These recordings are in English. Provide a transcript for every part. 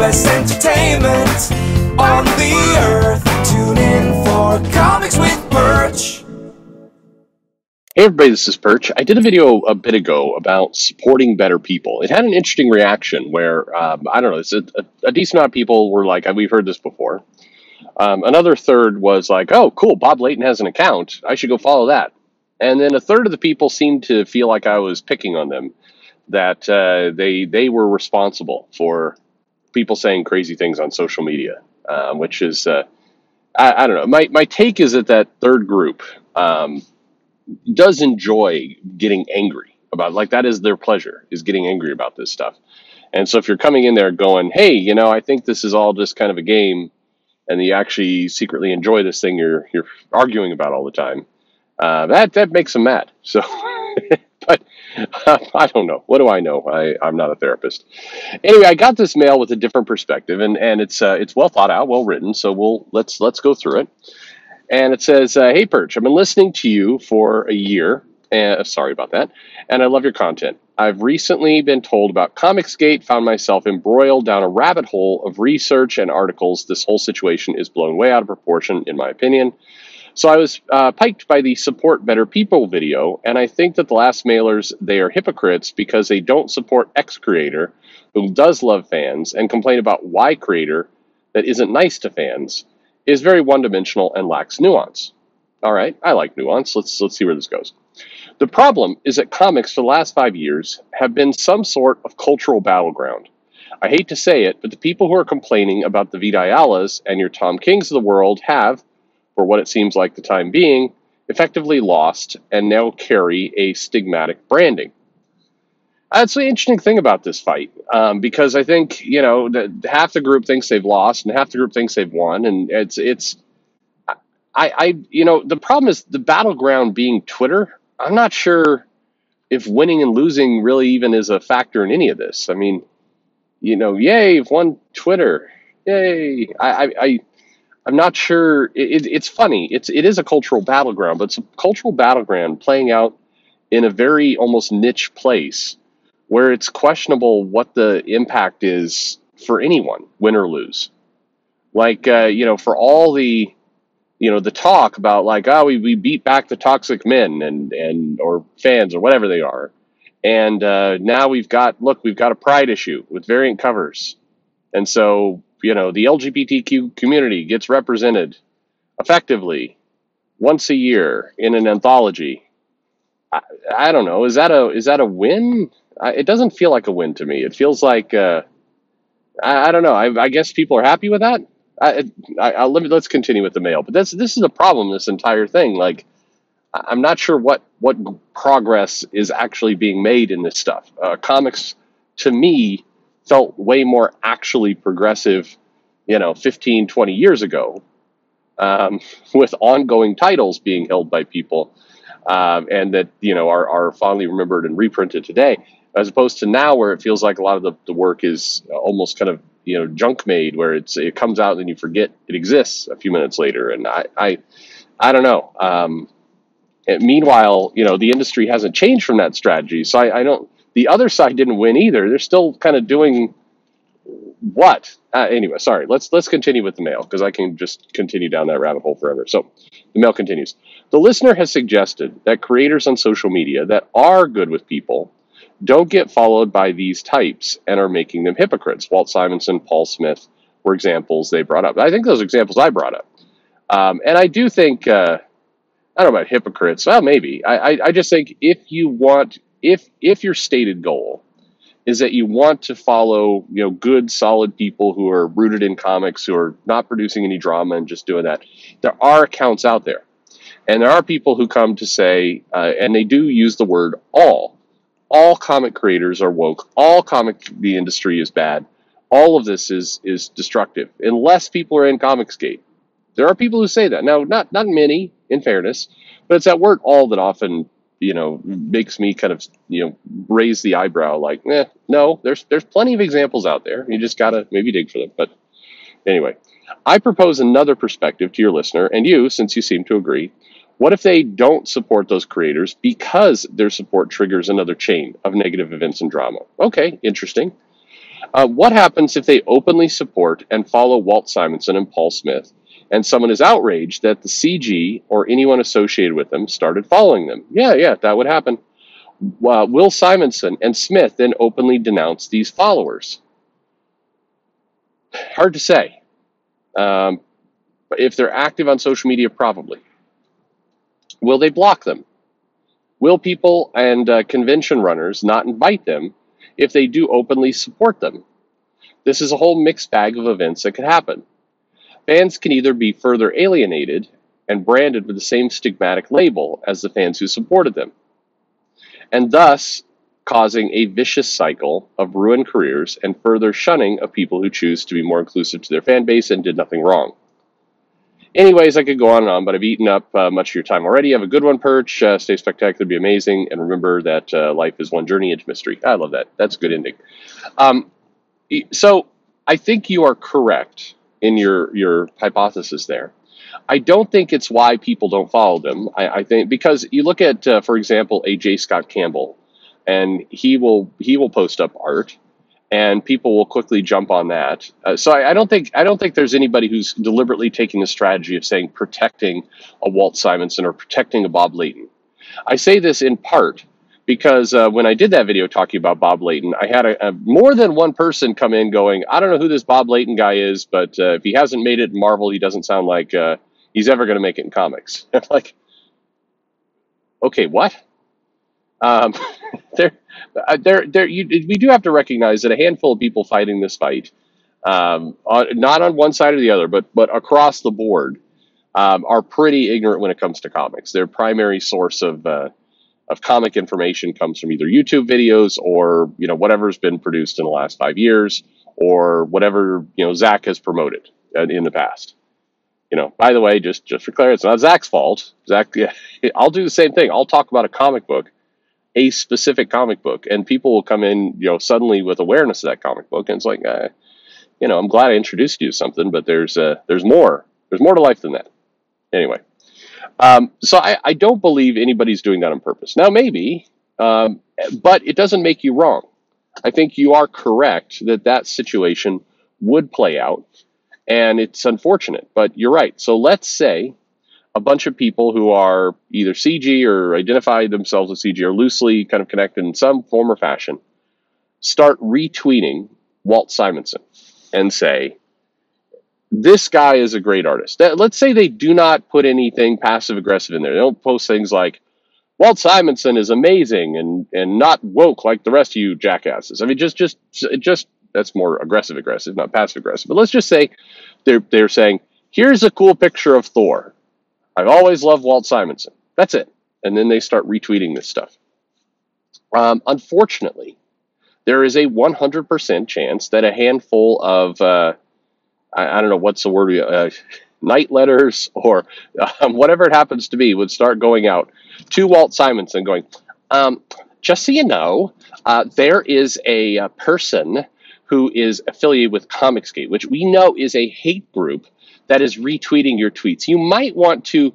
best entertainment on the earth. Tune in for Comics with Perch. Hey everybody, this is Perch. I did a video a bit ago about supporting better people. It had an interesting reaction where, I don't know, a decent amount of people were like, we've heard this before. Another third was like, oh, cool, Bob Layton has an account. I should go follow that. And then a third of the people seemed to feel like I was picking on them, that they were responsible for people saying crazy things on social media, which is, I don't know. My take is that third group does enjoy getting angry about, like, that is their pleasure, is getting angry about this stuff. And so if you're coming in there going, hey, I think this is all just kind of a game, and you actually secretly enjoy this thing you're arguing about all the time, that makes them mad. So, but I don't know. What do I know? I'm not a therapist. Anyway, I got this mail with a different perspective, and it's well thought out, well written. So let's go through it. And it says, hey, Perch, I've been listening to you for a year. Sorry about that. And I love your content. I've recently been told about Comicsgate, found myself embroiled down a rabbit hole of research and articles. This whole situation is blown way out of proportion, in my opinion. So I was piked by the Support Better People video, and I think that the last mailers, they are hypocrites because they don't support X creator who does love fans and complain about Y creator that isn't nice to fans, is very one-dimensional and lacks nuance. All right, I like nuance. Let's see where this goes. The problem is that comics for the last 5 years have been some sort of cultural battleground. I hate to say it, but the people who are complaining about the Vita Ayalas and your Tom Kings of the world have, for what it seems like the time being, effectively lost and now carry a stigmatic branding. That's the interesting thing about this fight, because I think, half the group thinks they've lost and half the group thinks they've won. And the problem is the battleground being Twitter. I'm not sure if winning and losing really even is a factor in any of this. I mean, yay, you've won Twitter. Yay. I'm not sure. It's funny. It is a cultural battleground, but it's a cultural battleground playing out in a very almost niche place, where it's questionable what the impact is for anyone, win or lose. Like, for all the, the talk about like, oh, we beat back the toxic men or fans or whatever they are. And now we've got a pride issue with variant covers. And so, the LGBTQ community gets represented effectively once a year in an anthology. I don't know. Is that a win? It doesn't feel like a win to me. It feels like, I don't know. I guess people are happy with that. Let's continue with the mail. But this is a problem, this entire thing. Like, I'm not sure what progress is actually being made in this stuff. Comics, to me, felt way more actually progressive, 15, 20 years ago, with ongoing titles being held by people, and that, are fondly remembered and reprinted today, as opposed to now where it feels like a lot of the work is almost kind of, junk made, where it comes out and then you forget it exists a few minutes later. And I don't know. And meanwhile, the industry hasn't changed from that strategy. So I don't, the other side didn't win either. They're still kind of doing what? Anyway, sorry. Let's continue with the mail, because I can just continue down that rabbit hole forever. So the mail continues. The listener has suggested that creators on social media that are good with people don't get followed by these types and are making them hypocrites. Walt Simonson, Paul Smith were examples they brought up. I think those examples I brought up. And I do think, I don't know about hypocrites. Well, maybe. I just think if your stated goal is that you want to follow, good, solid people who are rooted in comics, who are not producing any drama and just doing that, there are accounts out there. And there are people who come to say, and they do use the word all comic creators are woke, the industry is bad, all of this is destructive, unless people are in Comicsgate. There are people who say that. Now, not many, in fairness, but it's that word all that often, makes me kind of, raise the eyebrow, like, no, there's plenty of examples out there. You just gotta maybe dig for them. But anyway, I propose another perspective to your listener, and you, since you seem to agree. What if they don't support those creators because their support triggers another chain of negative events and drama? Okay, interesting. What happens if they openly support and follow Walt Simonson and Paul Smith, and someone is outraged that the CG or anyone associated with them started following them? Yeah, that would happen. Will Simonson and Smith then openly denounce these followers? Hard to say. But if they're active on social media, probably. Will they block them? Will people and convention runners not invite them if they do openly support them? This is a whole mixed bag of events that could happen. Fans can either be further alienated and branded with the same stigmatic label as the fans who supported them, and thus causing a vicious cycle of ruined careers and further shunning of people who choose to be more inclusive to their fan base and did nothing wrong. Anyways, I could go on and on, but I've eaten up much of your time already. Have a good one, Perch. Stay spectacular, be amazing, and remember that life is one journey into mystery. I love that. That's a good ending. So I think you are correct in your hypothesis there. I don't think it's why people don't follow them. I think because you look at, for example, a J. Scott Campbell, and he will post up art, and people will quickly jump on that. So I don't think there's anybody who's deliberately taking the strategy of saying protecting a Walt Simonson or protecting a Bob Layton. I say this in part because when I did that video talking about Bob Layton, I had a more than one person come in going, I don't know who this Bob Layton guy is, but if he hasn't made it in Marvel, he doesn't sound like he's ever going to make it in comics. Like, okay, what? We do have to recognize that a handful of people fighting this fight, not on one side or the other, but across the board, are pretty ignorant when it comes to comics. Their primary source of comic information comes from either YouTube videos or whatever's been produced in the last 5 years, or whatever Zach has promoted in the past. By the way, just for clarity, it's not Zach's fault. Zach, yeah, I'll do the same thing. I'll talk about a comic book, a specific comic book, and people will come in, suddenly with awareness of that comic book, and it's like, I'm glad I introduced you to something, but there's more to life than that. Anyway, so I don't believe anybody's doing that on purpose. Now, maybe, but it doesn't make you wrong. I think you are correct that situation would play out, and it's unfortunate, but you're right. So let's say a bunch of people who are either CG or identify themselves as CG or loosely kind of connected in some form or fashion start retweeting Walt Simonson and say, this guy is a great artist. Let's say they do not put anything passive aggressive in there. They don't post things like, Walt Simonson is amazing and not woke like the rest of you jackasses. I mean, just that's more aggressive, not passive aggressive. But let's just say they're saying, here's a cool picture of Thor. I've always loved Walt Simonson. That's it. And then they start retweeting this stuff. Unfortunately, there is a 100% chance that a handful of, I don't know, what's the word, night letters or whatever it happens to be would start going out to Walt Simonson going, just so you know, there is a person who is affiliated with Comicsgate, which we know is a hate group that is retweeting your tweets. You might want to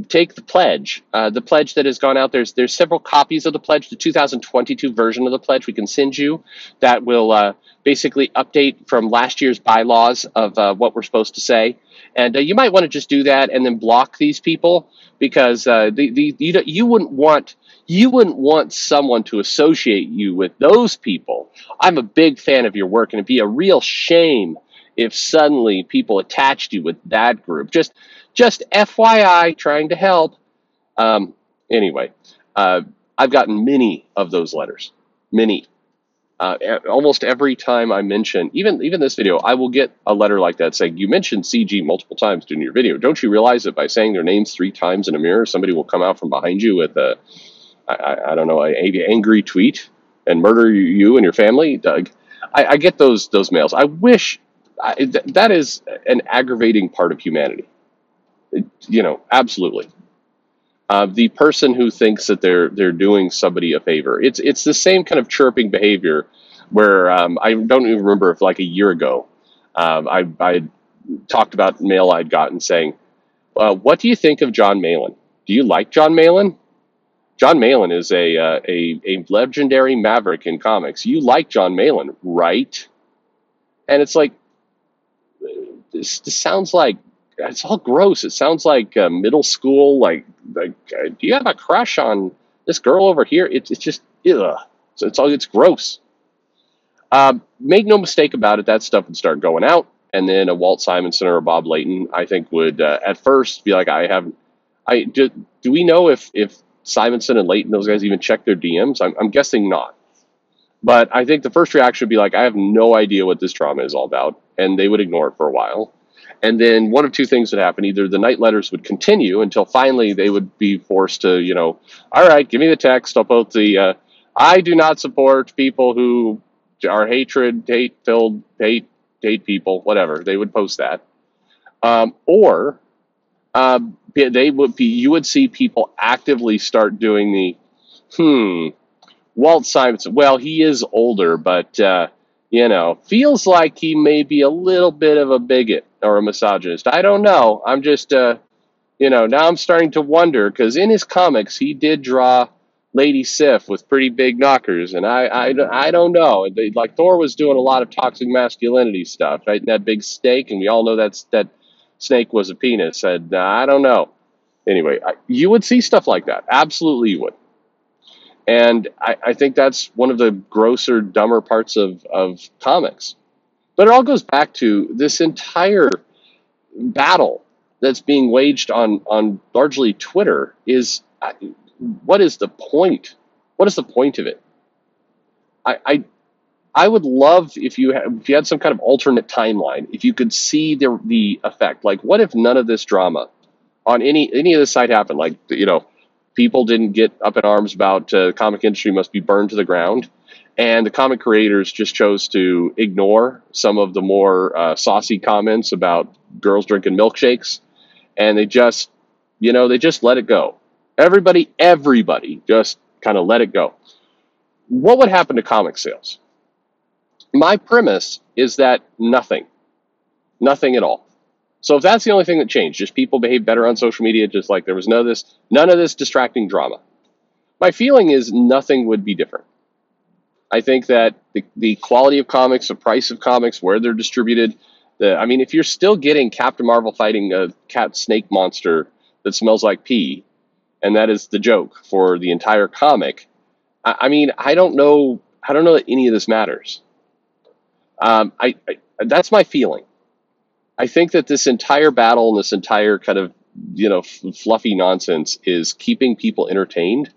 take the pledge that has gone out. There's several copies of the pledge, the 2022 version of the pledge we can send you that will basically update from last year's bylaws of what we're supposed to say. And you might want to just do that and then block these people because you wouldn't want someone to associate you with those people. I'm a big fan of your work, and it'd be a real shame if suddenly people attached you with that group. Just FYI, trying to help. Anyway, I've gotten many of those letters. Many. Almost every time I mention, even this video, I will get a letter like that saying, you mentioned CG multiple times during your video. Don't you realize that by saying their names 3 times in a mirror, somebody will come out from behind you with I don't know, an angry tweet and murder you and your family? Doug, I get those mails. I wish that is an aggravating part of humanity. Absolutely. The person who thinks that they're doing somebody a favor. It's the same kind of chirping behavior where I don't even remember if like a year ago I talked about mail I'd gotten saying, what do you think of John Malin? Do you like John Malin? John Malin is a legendary maverick in comics. You like John Malin, right? And it's like, this sounds like, it's all gross. It sounds like middle school. Do you have a crush on this girl over here? It's just, ugh. So it's gross. Make no mistake about it, that stuff would start going out, and then a Walt Simonson or a Bob Layton, I think, would at first be like, do we know if Simonson and Layton, those guys, even check their DMs? I'm guessing not. But I think the first reaction would be like, I have no idea what this drama is all about, and they would ignore it for a while. And then one of two things would happen. Either the night letters would continue until finally they would be forced to, all right, give me the text. I'll post I do not support people who are hate-filled, hate people, whatever. They would post that. Or you would see people actively start doing Walt Simonson, well, he is older, but, feels like he may be a little bit of a bigot or a misogynist. I don't know. I'm just, now I'm starting to wonder, because in his comics, he did draw Lady Sif with pretty big knockers, and I don't know. Like, Thor was doing a lot of toxic masculinity stuff, right? And that big snake, and we all know that snake was a penis, and I don't know. Anyway, you would see stuff like that. Absolutely you would. And I think that's one of the grosser, dumber parts of comics. But it all goes back to this entire battle that's being waged on largely Twitter is, what is the point? What is the point of it? I would love if you had some kind of alternate timeline, if you could see the effect. Like, what if none of this drama on any of this side happened? Like, people didn't get up in arms about comic industry must be burned to the ground, and the comic creators just chose to ignore some of the more saucy comments about girls drinking milkshakes, and they just let it go. Everybody just kind of let it go. What would happen to comic sales? My premise is that nothing at all. So if that's the only thing that changed, just people behave better on social media, just like there was none of this distracting drama, my feeling is nothing would be different. I think that the quality of comics, the price of comics, where they're distributed, if you're still getting Captain Marvel fighting a cat snake monster that smells like pee, and that is the joke for the entire comic, I don't know that any of this matters. That's my feeling. I think that this entire battle and this entire kind of, fluffy nonsense is keeping people entertained.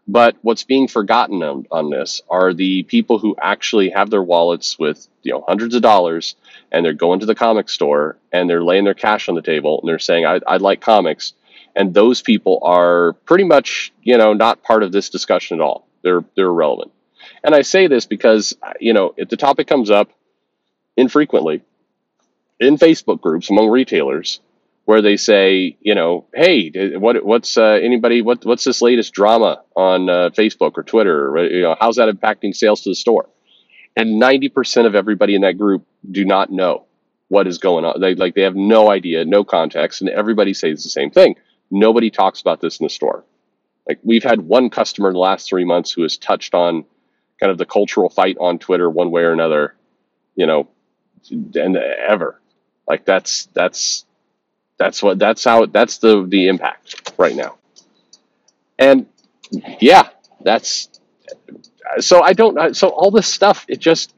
But what's being forgotten on this are the people who actually have their wallets with, hundreds of dollars, and they're going to the comic store and they're laying their cash on the table and they're saying, I like comics. And those people are pretty much, not part of this discussion at all. They're irrelevant. And I say this because, if the topic comes up infrequently in Facebook groups among retailers, where they say, hey, what's this latest drama on Facebook or Twitter? How's that impacting sales to the store? And 90% of everybody in that group do not know what is going on. They have no idea, no context, and everybody says the same thing. Nobody talks about this in the store. Like, we've had one customer in the last 3 months who has touched on kind of the cultural fight on Twitter one way or another, and ever. Like, that's the impact right now. And yeah, so all this stuff, it just,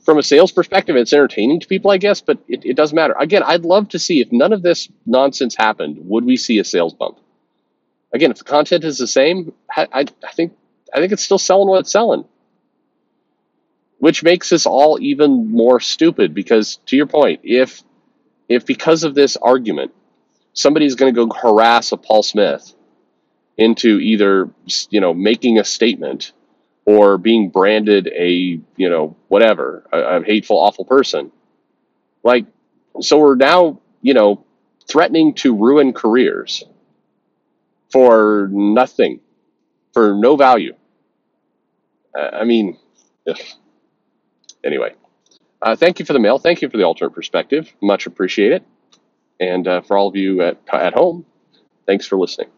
from a sales perspective, it's entertaining to people, I guess, but it doesn't matter. Again, I'd love to see, if none of this nonsense happened, would we see a sales bump? Again, if the content is the same, I think it's still selling what it's selling. Which makes this all even more stupid, because, to your point, if because of this argument, somebody's going to go harass a Paul Smith into either, making a statement or being branded a hateful, awful person. Like, so we're now, threatening to ruin careers for nothing, for no value. Anyway, thank you for the mail. Thank you for the alternate perspective. Much appreciate it. And for all of you at home, thanks for listening.